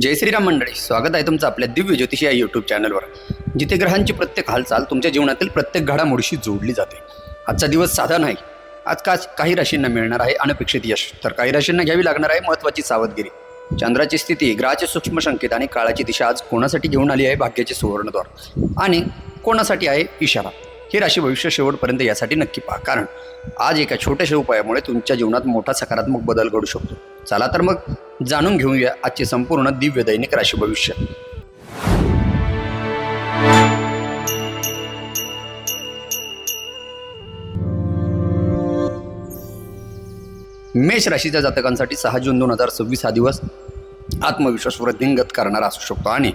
जय श्रीराम मंडळी, स्वागत आहे तुमचं आपल्या दिव्य ज्योतिषी या यूट्यूब चॅनलवर, जिथे ग्रहांची प्रत्येक हालचाल तुमच्या जीवनातील प्रत्येक घडामोडीशी जोडली जाते. आजचा दिवस साधा नाही. आज काही राशींना मिळणार आहे अनपेक्षित यश, तर काही राशींना घ्यावी लागणार आहे महत्त्वाची सावधगिरी. चंद्राची स्थिती, ग्रहाचे सूक्ष्म संकेत आणि काळाची दिशा आज कोणासाठी घेऊन आली आहे भाग्याचे सुवर्णद्वार आणि कोणासाठी आहे इशारा. ही राशी भविष्य शेवटपर्यंत यासाठी नक्की पहा, कारण आज एका छोट्याशा उपायामुळे तुमच्या जीवनात मोठा सकारात्मक बदल घडू शकतो. चला तर मग जाणून घेऊया आजचे संपूर्ण दिव्य दैनिक राशी भविष्य. मेष राशीच्या जातकांसाठी 6 जून 2026 हा दिवस आत्मविश्वास वृद्धिंगत करणारा असू शकतो आणि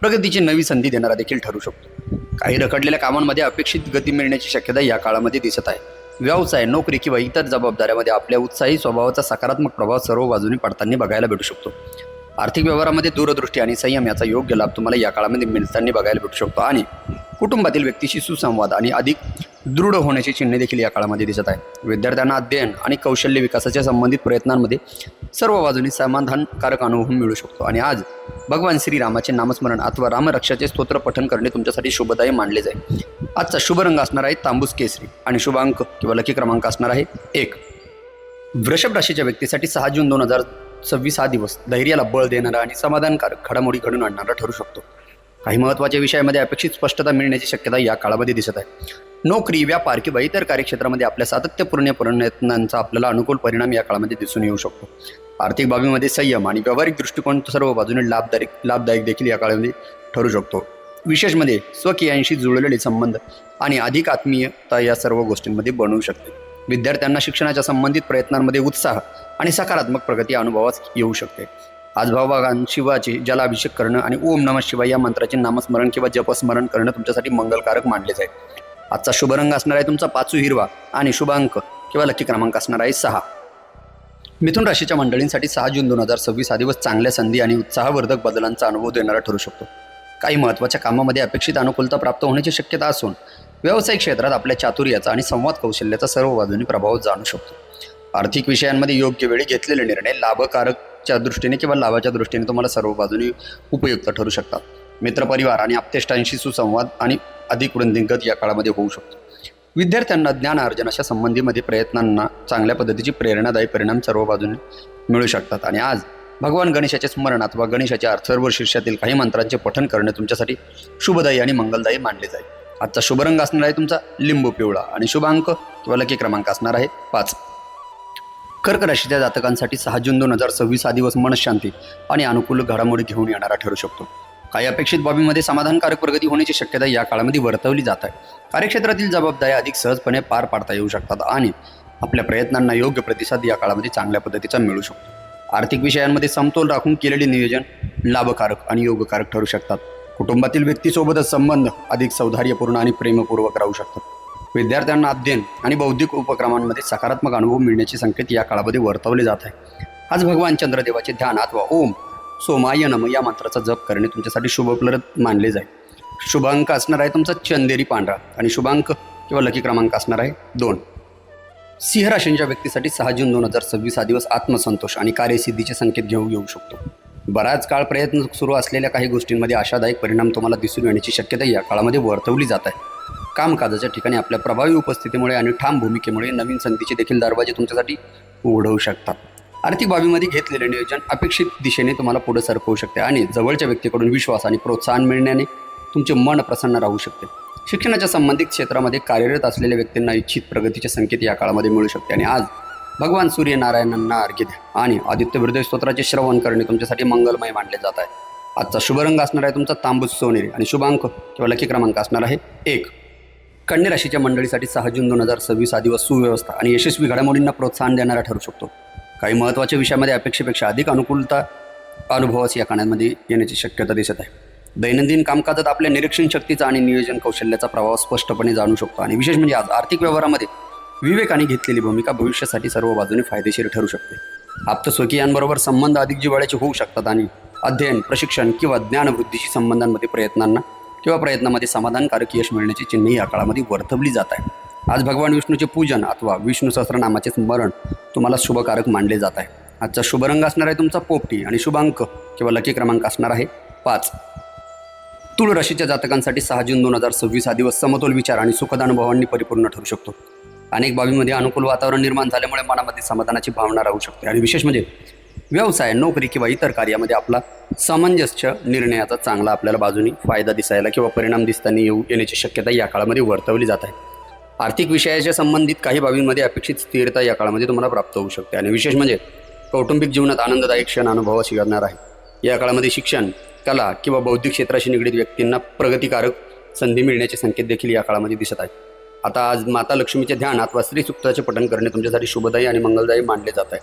प्रगतीची नवी संधी देणारा देखील ठरू शकतो. काही रखडलेल्या कामांमध्ये अपेक्षित गती मिळण्याची शक्यता या काळामध्ये दिसत आहे. व्यवसाय, नोकरी किंवा इतर जबाबदाऱ्यामध्ये आपल्या उत्साही स्वभावाचा सकारात्मक प्रभाव सर्व बाजूने पडताना बघायला भेटू शकतो. आर्थिक व्यवहारामध्ये दूरदृष्टी आणि संयम याचा योग्य लाभ तुम्हाला या काळामध्ये मिळताना बघायला भेटू शकतो आणि कुटुंबातील व्यक्तीशी सुसंवाद आणि अधिक दृढ होण्याची चिन्हे देखील या काळामध्ये दिसत आहे. विद्यार्थ्यांना अध्ययन आणि कौशल्य विकासाच्या संबंधित प्रयत्नांमध्ये सर्व बाजूनी समाधानकारक अनुभव मिळू शकतो आणि आज भगवान श्रीरामाचे नामस्मरण अथवा रामरक्षाचे स्तोत्र पठण करणे तुमच्यासाठी शुभदायी मानले जाईल. आजचा शुभ रंग असणार आहे तांबूस केसरी आणि शुभ अंक किंवा लकी क्रमांक असणार आहे 1. वृषभ राशीच्या व्यक्तीसाठी 6 जून 2026 हा दिवस धैर्याला बळ देणारा आणि समाधानकारक घडामोडी घडून आणणारा ठरू शकतो. काही महत्त्वाच्या विषयामध्ये अपेक्षित स्पष्टता मिळण्याची शक्यता या काळामध्ये दिसत आहे. नोकरी, व्यापार किंवा इतर कार्यक्षेत्रामध्ये आपल्या सातत्यपूर्ण प्रयत्नांचा आपल्याला अनुकूल परिणाम या काळामध्ये दिसून येऊ शकतो. आर्थिक बाबीमध्ये संयम आणि व्यावहारिक दृष्टिकोन सर्व बाजूने लाभदायक देखील या काळामध्ये ठरू शकतो. विशेष म्हणजे स्वकीयांशी जुळलेले संबंध आणि अधिक आत्मीयता या सर्व गोष्टींमध्ये बनवू शकते. विद्यार्थ्यांना शिक्षणाच्या संबंधित प्रयत्नांमध्ये उत्साह आणि सकारात्मक प्रगती अनुभवास येऊ शकते. आज भगवान शिवाचे जलाभिषेक करणं आणि ओम नमः शिवाय या मंत्राचे नामस्मरण किंवा जपस्मरण करणं तुमच्यासाठी मंगलकारक मानले जाईल. आजचा शुभ रंग असणार आहे तुमचा पाचू हिरवा आणि शुभ अंक किंवा लकी क्रमांक असणार आहे 6. मिथुन राशीच्या मंडळींसाठी 6 जून 2026 हा दिवस चांगल्या संधी आणि उत्साहवर्धक बदलांचा अनुभव देणारा ठरू शकतो. काही महत्त्वाच्या कामामध्ये अपेक्षित अनुकूलता प्राप्त होण्याची शक्यता असून व्यावसायिक क्षेत्रात आपल्या चातुर्याचा आणि संवाद कौशल्याचा सर्व बाजूने प्रभाव जाणू शकतो. आर्थिक विषयांमध्ये योग्य वेळी घेतलेले निर्णय लाभकारकच्या दृष्टीने किंवा लाभाच्या दृष्टीने तुम्हाला सर्व बाजूने उपयुक्त ठरू शकतात. मित्रपरिवार आणि आप्तेष्टांशी सुसंवाद आणि अधिक वृद्धिंगत या काळामध्ये होऊ शकतो. विद्यार्थ्यांना ज्ञान अर्जनाच्या संबंधीमध्ये प्रयत्नांना चांगल्या पद्धतीची प्रेरणादायी परिणाम सर्व बाजूने मिळू शकतात आणि आज भगवान गणेशाचे स्मरण अथवा गणेशाच्या अर्थर्व शीर्षातील काही मंत्रांचे पठण करणे तुमच्यासाठी शुभदायी आणि मंगलदायी मानले जाईल. आजचा शुभ रंग असणार आहे तुमचा लिंबू पिवळा आणि शुभ अंक किंवा लकी क्रमांक असणार आहे 5. कर्क राशीच्या जातकांसाठी 6 जून 2026 हा दिवस मनशांती आणि अनुकूल घडामोडी घेऊन येणारा ठरू शकतो. काही अपेक्षित बाबीमध्ये समाधानकारक प्रगती होण्याची शक्यता या काळामध्ये वर्तवली जात आहे. कार्यक्षेत्रातील जबाबदाऱ्या अधिक सहजपणे पार पाडता येऊ शकतात आणि आपल्या प्रयत्नांना योग्य प्रतिसाद या काळामध्ये चांगल्या पद्धतीचा मिळू शकतो. आर्थिक विषयांमध्ये समतोल राखून केलेले नियोजन लाभकारक आणि योगकारक ठरू शकतात. कुटुंबातील व्यक्तीसोबतच संबंध अधिक सौहार्दपूर्ण आणि प्रेमपूर्वक राहू शकतात. विद्यार्थ्यांना अध्ययन आणि बौद्धिक उपक्रमांमध्ये सकारात्मक अनुभव मिळण्याचे संकेत या काळामध्ये वर्तवले जात आहे. आज भगवान चंद्रदेवाचे ध्यान अथवा ओम सोमाय नम या मंत्राचा जप करणे तुमच्यासाठी शुभप्रद मानले जाईल. शुभ अंक असणार आहे तुमचा चंदेरी पांढरा आणि शुभ अंक किंवा लकी क्रमांक असणार आहे 2. सिंह राशीच्या व्यक्तीसाठी 6 जून 2026 हा दिवस आत्मसंतोष आणि कार्यसिद्धीचे संकेत घेऊन येऊ शकतो. बराच काळ प्रयत्न सुरू असलेल्या काही गोष्टींमध्ये आशादायक परिणाम तुम्हाला दिसून येण्याची शक्यता या काळामध्ये वर्तवली जात आहे. कामकाजाच्या ठिकाणी आपल्या प्रभावी उपस्थितीमुळे आणि ठाम भूमिकेमुळे नवीन संधीचे देखील दरवाजे तुमच्यासाठी उघडवू शकतात. आर्थिक बाबीमध्ये घेतलेले नियोजन अपेक्षित दिशेने तुम्हाला पुढे सरकवू शकते आणि जवळच्या व्यक्तीकडून विश्वास आणि प्रोत्साहन मिळण्याने तुमचे मन प्रसन्न राहू शकते. शिक्षणाच्या संबंधित क्षेत्रामध्ये कार्यरत असलेल्या व्यक्तींना इच्छित प्रगतीचे संकेत या काळामध्ये मिळू शकते आणि आज भगवान सूर्यनारायणांना अर्घ्य द्या आणि आदित्य हृदय स्तोत्राचे श्रवण करणे तुमच्यासाठी मंगलमय मानले जात आहे. आजचा शुभ रंग असणार आहे तुमचा तांबूस सोनेरी आणि शुभ अंक किंवा लकी क्रमांक असणार आहे 1. कन्या राशीच्या मंडळीसाठी 6 जून 2026 हा दिवस सुव्यवस्था आणि यशस्वी घडामोडींना प्रोत्साहन देणारा ठरू शकतो. काही महत्त्वाच्या विषयामध्ये अपेक्षेपेक्षा अधिक अनुकूलता अनुभवास या काळामध्ये येण्याची शक्यता दिसत आहे. दैनंदिन कामकाजात आपल्या निरीक्षण शक्तीचा आणि नियोजन कौशल्याचा प्रभाव स्पष्टपणे जाणू शकतो आणि विशेष म्हणजे आज आर्थिक व्यवहारामध्ये विवेकाने घेतलेली भूमिका भविष्यासाठी सर्व बाजूने फायदेशीर ठरू शकते. आप्तस्वकीयांबरोबर संबंध अधिक जिव्हाळ्याचे होऊ शकतात आणि अध्ययन, प्रशिक्षण किंवा ज्ञानवृद्धीशी संबंधांमध्ये प्रयत्नामध्ये समाधानकारक यश मिळण्याची चिन्हे या काळामध्ये वर्तवली जात आहे. आज भगवान विष्णूचे पूजन अथवा विष्णू सहस्त्रनामाचे स्मरण तुम्हाला शुभकारक मानले जात आहे. आजचा शुभ रंग असणार आहे तुमचा पोपटी आणि शुभ अंक किंवा लकी क्रमांक असणार आहे 5. तुळ राशीच्या जातकांसाठी 6 जून 2026 हा दिवस समतोल विचार आणि सुखद अनुभवांनी परिपूर्ण ठरू शकतो. अनेक बाबींमध्ये अनुकूल वातावरण निर्माण झाल्यामुळे मनामध्ये समाधानाची भावना राहू शकते आणि विशेष म्हणजे व्यवसाय, नोकरी किंवा इतर कार्यामध्ये आपला सामंजस्य निर्णयाचा चांगला आपल्याला बाजूनी फायदा दिसायला किंवा परिणाम दिसताना येण्याची शक्यता या काळामध्ये वर्तवली जात आहे. आर्थिक विषयाच्या संबंधित काही बाबींमध्ये अपेक्षित स्थिरता या काळामध्ये तुम्हाला प्राप्त होऊ शकते आणि विशेष म्हणजे कौटुंबिक जीवनात आनंददायक क्षण अनुभवास येणार आहे. या काळामध्ये शिक्षण, कला किंवा बौद्धिक क्षेत्राशी निगडीत व्यक्तींना प्रगतिकारक संधी मिळण्याचे संकेत देखील या काळामध्ये दिसत आहेत. आता आज माता लक्ष्मीचे ध्यान अथवा स्त्री सुक्ताचे पठण करणे तुमच्यासाठी शुभदायी आणि मंगलदायी मानले जात आहे.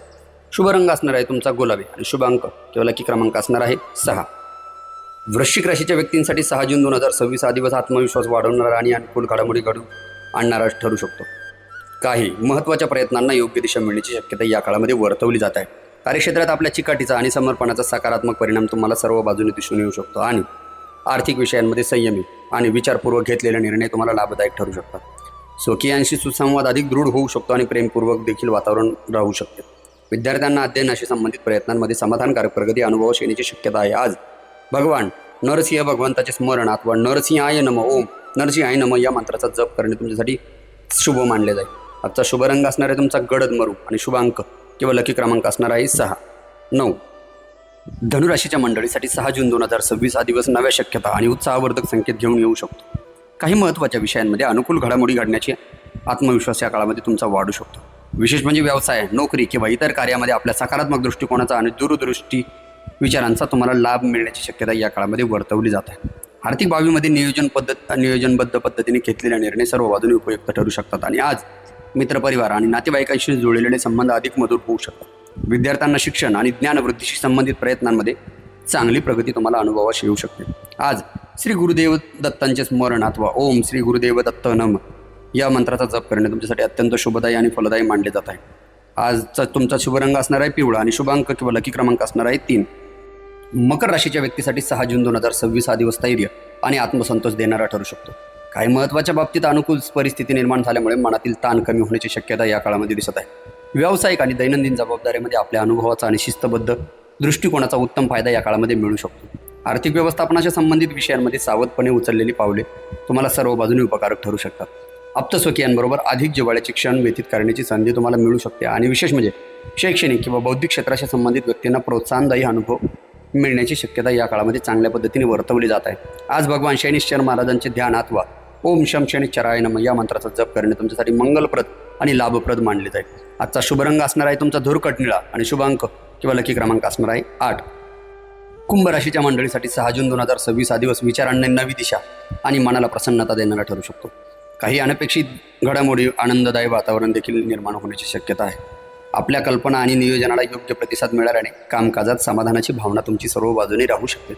शुभ रंग असणार आहे तुमचा गुलाबी आणि शुभ अंक किंवा लकी क्रमांक असणार आहे 6. वृश्चिक राशीच्या व्यक्तींसाठी 6 जून 2026 हा दिवस आत्मविश्वास वाढवणारा आणि अनुकूल घडामोडी घडून आणणारा ठरू शकतो. काही महत्त्वाच्या प्रयत्नांना योग्य दिशा मिळण्याची शक्यता या काळामध्ये वर्तवली जात आहे. कार्यक्षेत्रात आपल्या चिकाटीचा आणि समर्पणाचा सकारात्मक परिणाम तुम्हाला सर्व बाजूने दिसून येऊ शकतो आणि आर्थिक विषयांमध्ये संयमी आणि विचारपूर्वक घेतलेले निर्णय तुम्हाला लाभदायक ठरू शकतात. स्वकीयांशी सुसंवाद अधिक दृढ होऊ शकतो आणि प्रेमपूर्वक देखील वातावरण राहू शकते. विद्यार्थ्यांना अध्ययनाशी संबंधित प्रयत्नांमध्ये समाधानकारक प्रगती अनुभवास येण्याची शक्यता आहे. आज भगवान नरसिंह भगवंताचे स्मरण अथवा नरसिंहाय नम ओम नरसिंहाय नम या मंत्राचा जप करणे तुमच्यासाठी शुभ मानले जाईल. आजचा शुभ रंग असणार आहे तुमचा गडद मरू आणि शुभ अंक किंवा लकी क्रमांक असणार आहे 6. 9. धनुराशीच्या मंडळीसाठी 6 जून 2026 हा दिवस नव्या शक्यता आणि उत्साहवर्धक संकेत घेऊन येऊ शकतो. काही महत्त्वाच्या विषयांमध्ये अनुकूल घडामोडी घडण्याचे आत्मविश्वास या काळामध्ये तुमचा वाढू शकतो. विशेष म्हणजे व्यवसाय, नोकरी किंवा इतर कार्यामध्ये आपल्या सकारात्मक दृष्टिकोनाचा आणि दूरदृष्टी विचारांचा तुम्हाला लाभ मिळण्याची शक्यता या काळामध्ये वर्तवली जात आहे. आर्थिक बाबीमध्ये नियोजनबद्ध पद्धतीने घेतलेले निर्णय सर्व बाजूने उपयुक्त ठरू शकतात आणि आज मित्रपरिवार आणि नातेवाईकांशी जुळलेले संबंध अधिक मधुर होऊ शकतात. विद्यार्थ्यांना शिक्षण आणि ज्ञानवृद्धीशी संबंधित प्रयत्नांमध्ये चांगली प्रगती तुम्हाला अनुभवास येऊ शकते. आज श्री गुरुदेव दत्तांचे स्मरण अथवा ओम श्री गुरुदेव दत्त नम या मंत्राचा जप करणे तुमच्यासाठी अत्यंत शुभदायी आणि फलदायी मानले जात आहे. आजचा तुमचा शुभ रंग असणार आहे पिवळा आणि शुभ अंक किंवा लकी क्रमांक असणार आहे 3. मकर राशीच्या व्यक्तीसाठी 6 जून 2026 हा दिवस स्थैर्य आणि आत्मसंतोष देणारा ठरू शकतो. काही महत्त्वाच्या बाबतीत अनुकूल परिस्थिती निर्माण झाल्यामुळे मनातील ताण कमी होण्याची शक्यता या काळामध्ये दिसत आहे. व्यावसायिक आणि दैनंदिन जबाबदारीमध्ये आपल्या अनुभवाचा आणि शिस्तबद्ध दृष्टिकोनाचा उत्तम फायदा या काळामध्ये मिळू शकतो. आर्थिक व्यवस्थापनाच्या संबंधित विषयांमध्ये सावधपणे उचललेली पावले तुम्हाला सर्व बाजूने उपकारक ठरू शकतात. आप्तस्वकीयांबरोबर अधिक जिव्हाळ्याचे क्षण व्यतीत करण्याची संधी तुम्हाला मिळू शकते आणि विशेष म्हणजे शैक्षणिक किंवा बौद्धिक क्षेत्राशी संबंधित व्यक्तींना प्रोत्साहनदायी अनुभव मिळण्याची शक्यता या काळामध्ये चांगल्या पद्धतीने वर्तवली जात आहे. आज भगवान शनिश्चर महाराजांचे ध्यान अथवा ओम शम शनिश्चराय नम या मंत्राचा जप करणे तुमच्यासाठी मंगलप्रद आणि लाभप्रद मानले जाईल. आजचा शुभ रंग असणार आहे तुमचा धुरकट निळा आणि शुभ अंक किंवा लकी क्रमांक असणार आहे 8. कुंभ राशीच्या मंडळीसाठी 6 जून 2026 हा दिवस विचारांना नवी दिशा आणि मनाला प्रसन्नता देणारा ठरू शकतो. काही अनपेक्षित घडामोडी आनंददायी वातावरण देखील निर्माण होण्याची शक्यता आहे. आपल्या कल्पना आणि नियोजनाला योग्य प्रतिसाद मिळाल्याने कामकाजात समाधानाची भावना तुमची सर्व बाजूने राहू शकते.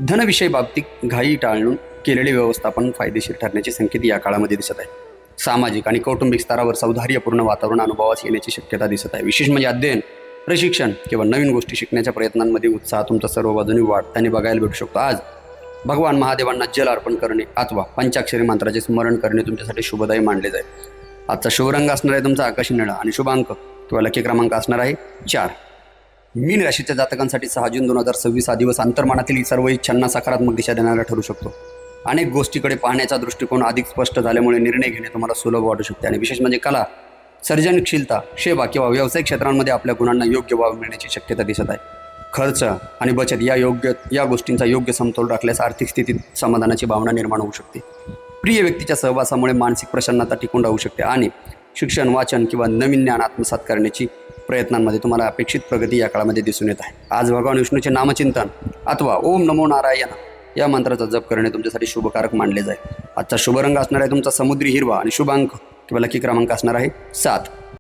धनविषयी बाबतीत घाई टाळून केलेले व्यवस्थापन फायदेशीर ठरण्याचे संकेत या काळामध्ये दिसत आहे. सामाजिक आणि कौटुंबिक स्तरावर सौहार्दपूर्ण वातावरण अनुभवास येण्याची शक्यता दिसत आहे. विशेष म्हणजे अध्ययन, प्रशिक्षण किंवा नवीन गोष्टी शिकण्याच्या प्रयत्नांमध्ये उत्साह तुमचा सर्व बाजूने वाढताना बघायला भेटू शकतो. आज भगवान महादेवांना जल अर्पण करणे अथवा पंचाक्षरी मंत्राचे स्मरण करणे तुमच्यासाठी शुभदायी मानले जाईल. आजचा शुभ रंग असणार आहे तुमचा आकाशी निळा आणि शुभ अंक किंवा लकी क्रमांक असणार आहे 4. मीन राशीच्या जातकांसाठी 6 जून 2026 हा दिवस अंतर्मनातील सर्व इच्छांना सकारात्मक दिशा देणारा ठरू शकतो. अनेक गोष्टीकडे पाहण्याचा दृष्टिकोन अधिक स्पष्ट झाल्यामुळे निर्णय घेणे तुम्हाला सुलभ वाटू शकते आणि विशेष म्हणजे कला, सर्जनशीलता, सेवा किंवा व्यावसायिक क्षेत्रांमध्ये आपल्या गुणांना योग्य वाव मिळण्याची शक्यता दिसत आहे. खर्च आणि बचत या गोष्टींचा योग्य समतोल राखल्यास आर्थिक स्थितीत समाधानाची भावना निर्माण होऊ शकते. प्रिय व्यक्तीच्या सहवासामुळे मानसिक प्रसन्नता टिकून राहू शकते आणि शिक्षण, वाचन किंवा नवीन ज्ञान आत्मसात करण्याची प्रयत्नांमध्ये तुम्हाला अपेक्षित प्रगती या काळामध्ये दिसून येत आहे. आज भगवान विष्णूचे नामचिंतन अथवा ओम नमो नारायण या मंत्राचा जप करणे तुमच्यासाठी शुभकारक मानले जाईल. आजचा शुभ रंग असणार आहे तुमचा समुद्री हिरवा आणि शुभ अंक किंवा लकी क्रमांक असणार आहे 7.